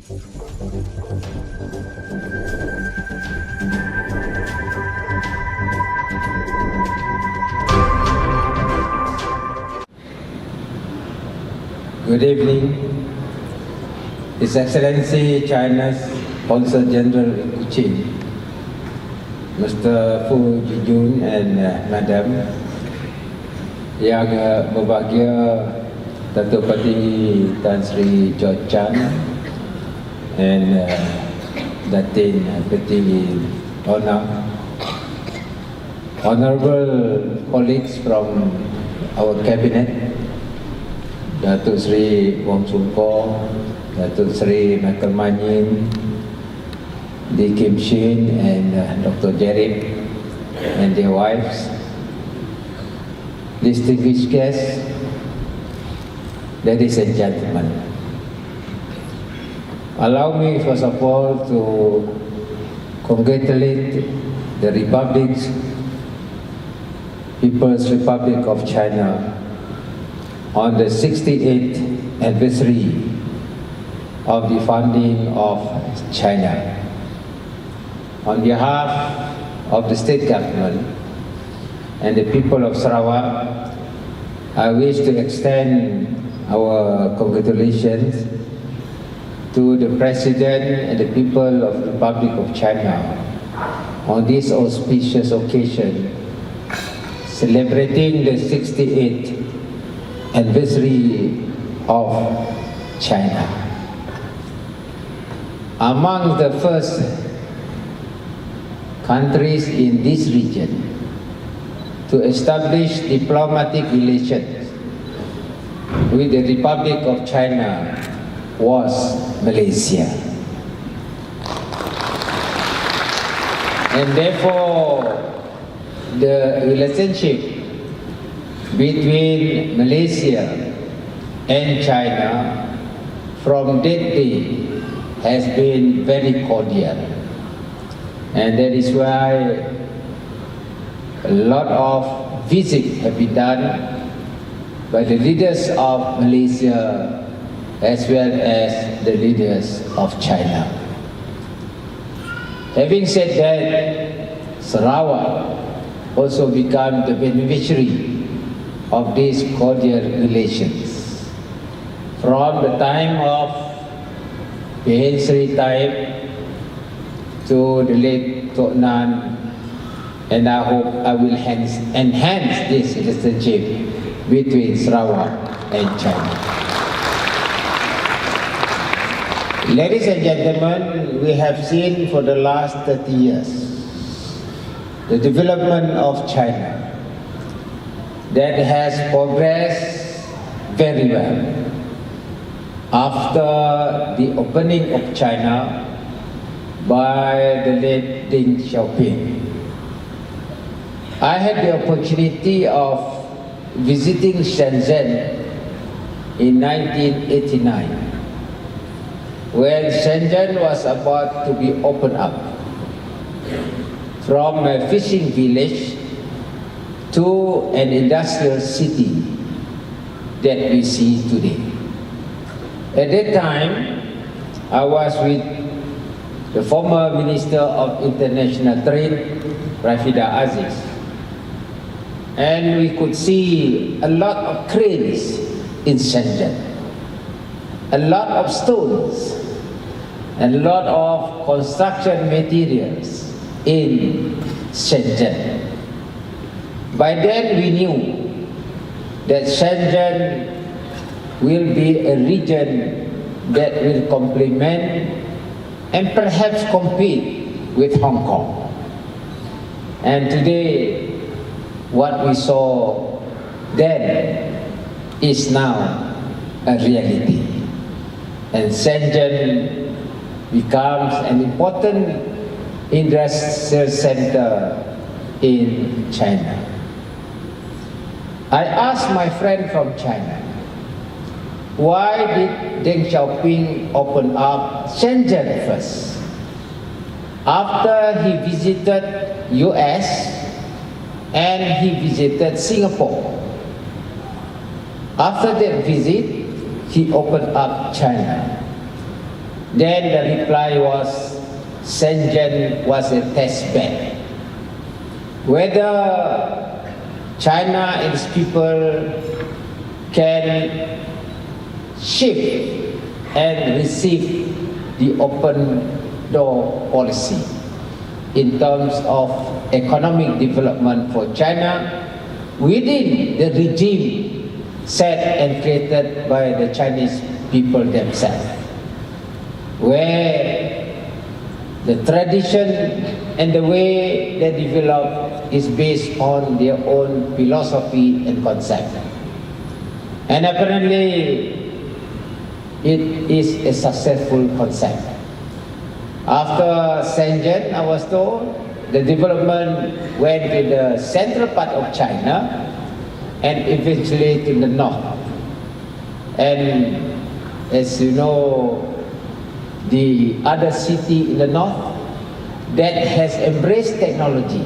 Good evening, His Excellency China's Consul General in Kuching, Mr. Fu Jijun and Madam, yang berbahagia Datuk Patinggi Tan Sri George Chan and Datin Petinggi Honor, honorable colleagues from our cabinet, Datuk Sri Wong Chun Ko, Datuk Sri Michael Manyin, Lee Kim Shin and Dr. Jerry and their wives, distinguished guests, ladies and gentlemen. Allow me first of all to congratulate the People's Republic of China on the 68th anniversary of the founding of China. On behalf of the state government and the people of Sarawak, I wish to extend our congratulations to the President and the people of the Republic of China on this auspicious occasion, celebrating the 68th anniversary of China. Among the first countries in this region to establish diplomatic relations with the Republic of China was Malaysia. And therefore, the relationship between Malaysia and China from that day has been very cordial, and that is why a lot of visits have been done by the leaders of Malaysia as well as the leaders of China. Having said that, Sarawak also became the beneficiary of these cordial relations. From the time of Behin Sri Taib to the late Tok Nan, and I hope I will enhance this relationship between Sarawak and China. Ladies and gentlemen, we have seen for the last 30 years the development of China that has progressed very well. After the opening of China by the late Deng Xiaoping, I had the opportunity of visiting Shenzhen in 1989, when Shenzhen was about to be opened up from a fishing village to an industrial city that we see today. At that time, I was with the former Minister of International Trade, Rafida Aziz, and we could see a lot of cranes in Shenzhen, a lot of stones, and a lot of construction materials in Shenzhen. By then we knew that Shenzhen will be a region that will complement and perhaps compete with Hong Kong. And today, what we saw then is now a reality. And Shenzhen becomes an important industrial center in China. I asked my friend from China, why did Deng Xiaoping open up Shenzhen first? After he visited US and he visited Singapore. After that visit, he opened up China. Then the reply was, Shenzhen was a test bed. Whether China and its people can shift and receive the open door policy in terms of economic development for China within the regime set and created by the Chinese people themselves, where the tradition and the way they develop is based on their own philosophy and concept. And apparently, it is a successful concept. After Shenzhen, I was told, the development went to the central part of China and eventually to the north. And as you know, the other city in the north that has embraced technology,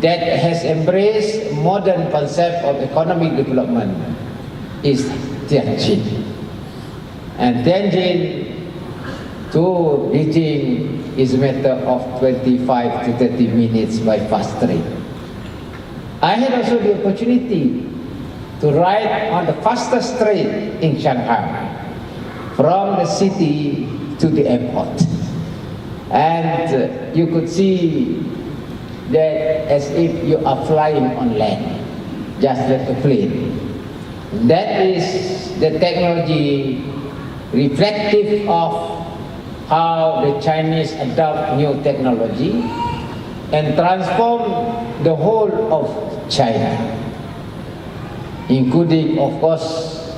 that has embraced modern concept of economic development is Tianjin. And Tianjin to Beijing is a matter of 25 to 30 minutes by fast train. I had also the opportunity to ride on the fastest train in Shanghai from the city to the airport. And you could see that as if you are flying on land, just like a plane. That is the technology reflective of how the Chinese adopt new technology and transform the whole of China, including, of course,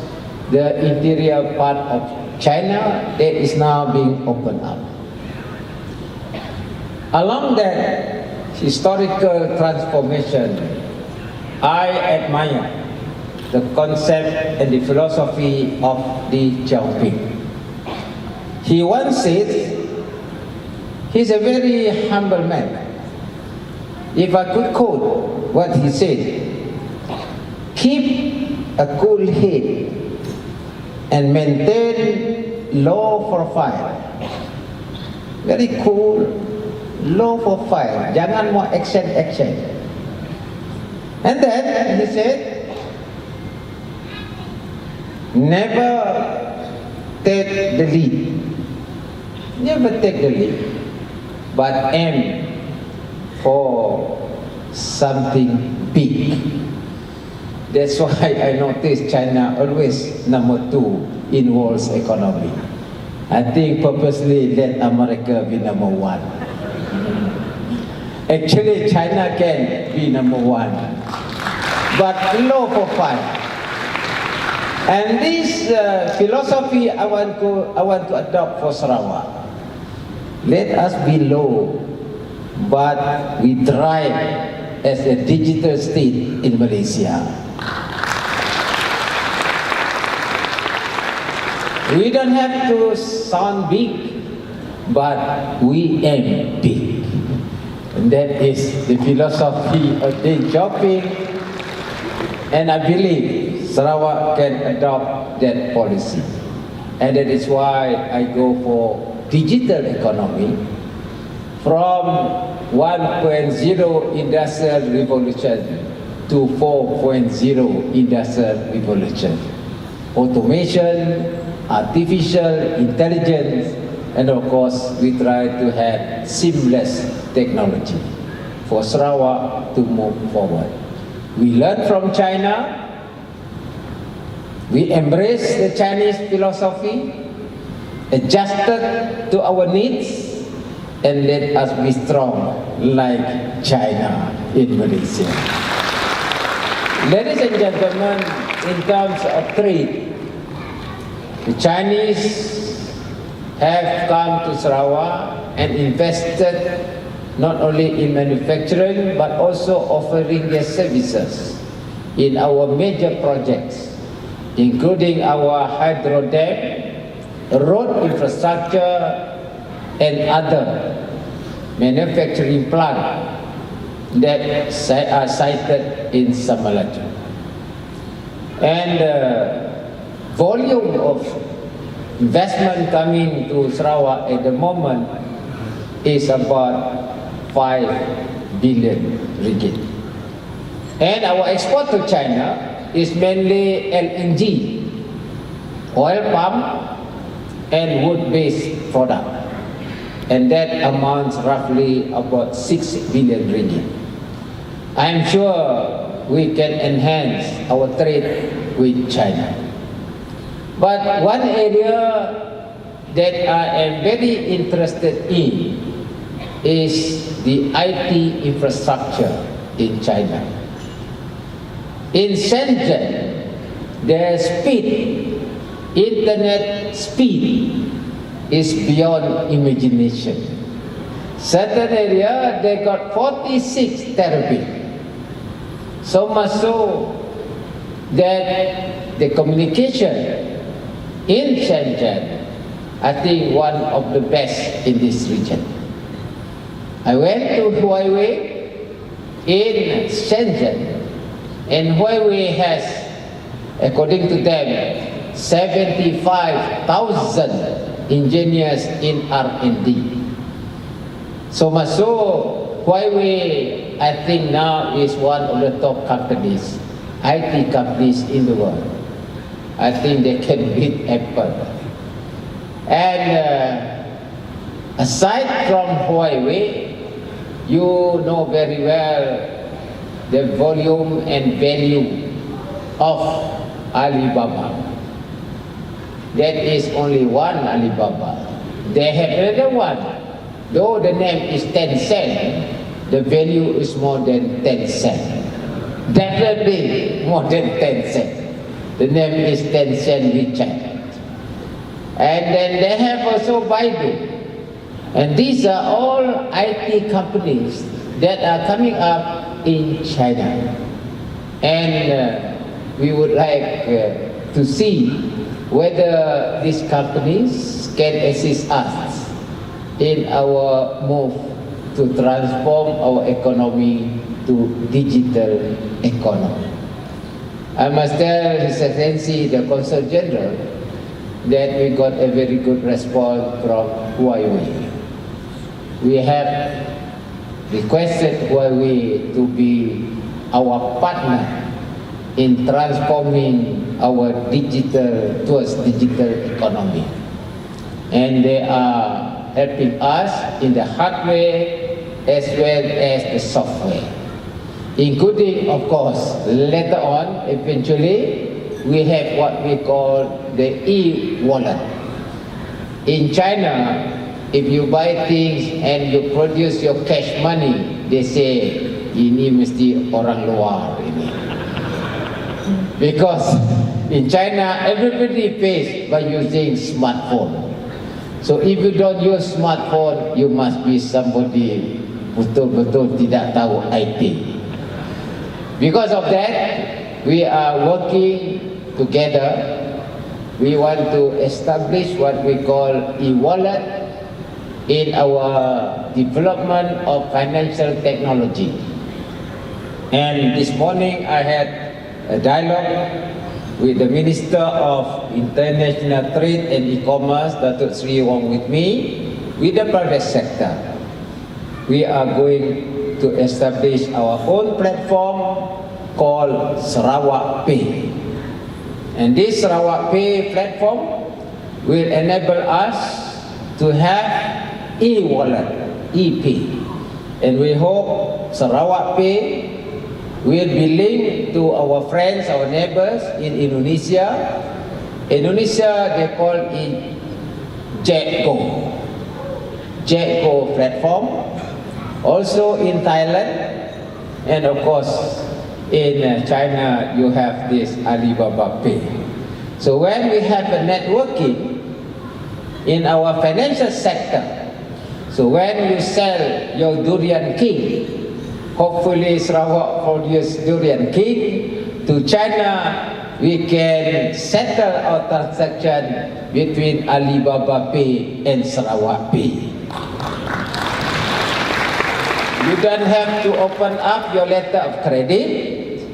the interior part of China that is now being opened up. Along that historical transformation, I admire the concept and the philosophy of Deng Xiaoping. He once said, he's a very humble man. If I could quote what he said, keep a cool head and maintain low profile. Very cool, low profile. Jangan mau action. And then he said, never take the lead. Never take the lead, but aim for something big. That's why I noticed China always number 2 in world's economy. I think purposely let America be number 1. Actually, China can be number 1, but low profile. And this philosophy I want to adopt for Sarawak. Let us be low, but we thrive as a digital state in Malaysia. We don't have to sound big, but we aim big. And that is the philosophy of Deng Xiaoping, and I believe Sarawak can adopt that policy. And that is why I go for digital economy from 1.0 industrial revolution to 4.0 industrial revolution. Automation, artificial intelligence, and of course we try to have seamless technology for Sarawak to move forward. We learn from China, we embrace the Chinese philosophy, adjusted to our needs, and let us be strong like China in Malaysia. Ladies and gentlemen, in terms of trade, the Chinese have come to Sarawak and invested not only in manufacturing but also offering their services in our major projects, including our hydro dam, road infrastructure, and other manufacturing plants that are sited in Samalaju. And volume of investment coming to Sarawak at the moment is about 5 billion ringgit. And our export to China is mainly LNG, oil palm, and wood-based product. And that amounts roughly about 6 billion ringgit. I'm sure we can enhance our trade with China. But one area that I am very interested in is the IT infrastructure in China. In Shenzhen, the speed, internet speed is beyond imagination. Certain area, they got 46 terabit. So much so that the communication in Shenzhen, I think one of the best in this region. I went to Huawei in Shenzhen, and Huawei has, according to them, 75,000 engineers in R&D. So much so, Huawei, I think now is one of the top companies, IT companies in the world. I think they can beat Apple. And aside from Huawei, you know very well the volume and value of Alibaba. That is only one Alibaba. They have another one. Though the name is Tencent, the value is more than Tencent. Definitely more than Tencent. The name is Tencent WeChat. And then they have also Baidu. And these are all IT companies that are coming up in China. And we would like to see whether these companies can assist us in our move to transform our economy to digital economy. I must tell His Excellency the Consul General that we got a very good response from Huawei. We have requested Huawei to be our partner in transforming our digital towards digital economy. And they are helping us in the hardware as well as the software, including, of course, later on, eventually, we have what we call the e-wallet. In China, if you buy things and you produce your cash money, they say, ini mesti orang luar ini. Because in China, everybody pays by using smartphone. So if you don't use smartphone, you must be somebody betul-betul tidak tahu IT. Because of that, we are working together. We want to establish what we call e-wallet in our development of financial technology. And this morning I had a dialogue with the Minister of International Trade and E-Commerce, Datuk Sri Wong, with me, with the private sector. We are going to establish our own platform called Sarawak Pay. And this Sarawak Pay platform will enable us to have e-wallet, e-pay. And we hope Sarawak Pay will be linked to our friends, our neighbors in Indonesia. Indonesia, they call it JetGo. JetGo platform. Also in Thailand, and of course in China, you have this Alibaba Pay. So when we have a networking in our financial sector, so when you sell your durian king, hopefully Sarawak produce durian king, to China, we can settle our transaction between Alibaba Pay and Sarawak Pay. You don't have to open up your letter of credit.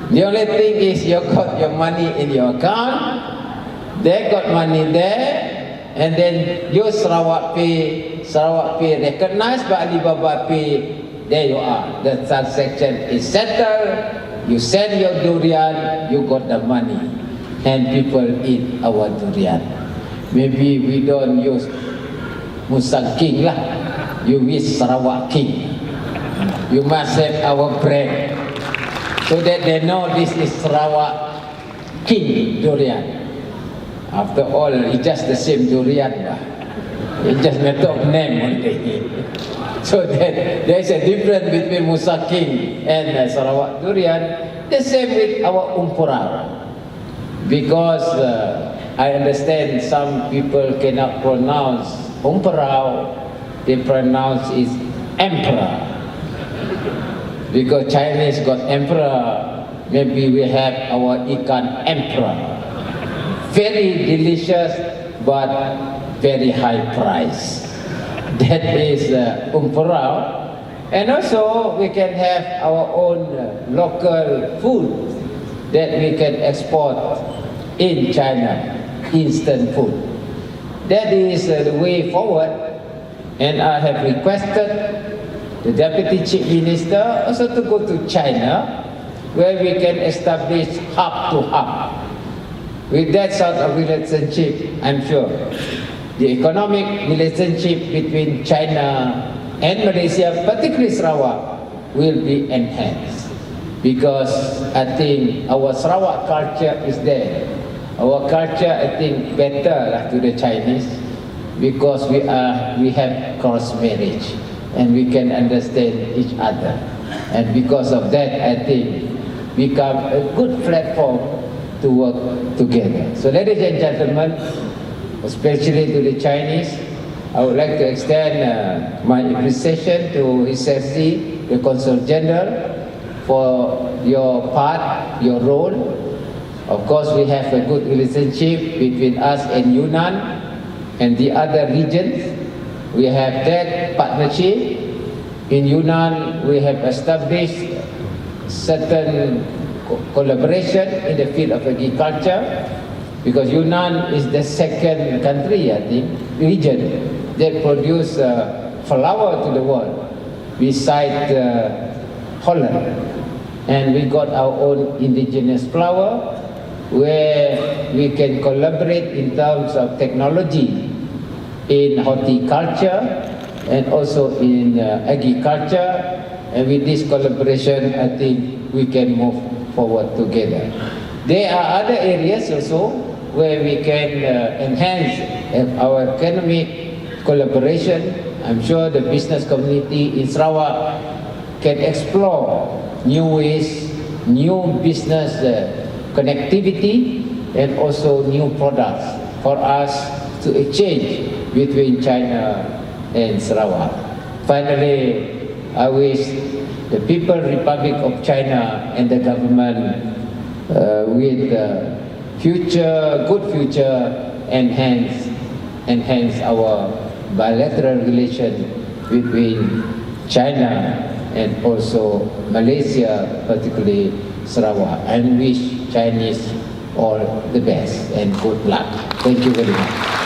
The only thing is you got your money in your account. They got money there, and then you Sarawak Pay recognized by Alibaba Pay. There you are. The transaction is settled. You send your durian, you got the money, and people eat our durian. Maybe we don't use Musang King lah. You use Sarawak King. You must have our brand, so that they know this is Sarawak King durian. After all, it's just the same durian lah. It's just matter of name only. So that there's a difference between Musang King and Sarawak durian. The same with our umpurau. Because I understand some people cannot pronounce umpurau, they pronounce it emperor. Because Chinese got emperor, maybe we have our ikan emperor. Very delicious, but very high price. That is umpurau. And also we can have our own local food that we can export in China, instant food. That is the way forward. And I have requested the Deputy Chief Minister also to go to China, where we can establish hub to hub. With that sort of relationship, I'm sure the economic relationship between China and Malaysia, particularly Sarawak, will be enhanced. Because I think our Sarawak culture is there. Our culture, I think, better to the Chinese, because we have cross marriage and we can understand each other. And because of that, I think, become a good platform to work together. So ladies and gentlemen, especially to the Chinese, I would like to extend my appreciation to His Excellency, the Consul General, for your part, your role. Of course, we have a good relationship between us and Yunnan and the other regions. We have that partnership. In Yunnan, we have established certain collaboration in the field of agriculture, because Yunnan is the second country, I think, region that produce flour to the world, beside Holland. And we got our own indigenous flour, where we can collaborate in terms of technology in horticulture and also in agriculture. And with this collaboration, I think we can move forward together. There are other areas also where we can enhance our economic collaboration. I'm sure the business community in Sarawak can explore new ways, new business connectivity, and also new products for us to exchange between China and Sarawak. Finally, I wish the People's Republic of China and the government with good future, enhance our bilateral relation between China and also Malaysia, particularly Sarawak, and wish Chinese all the best and good luck. Thank you very much.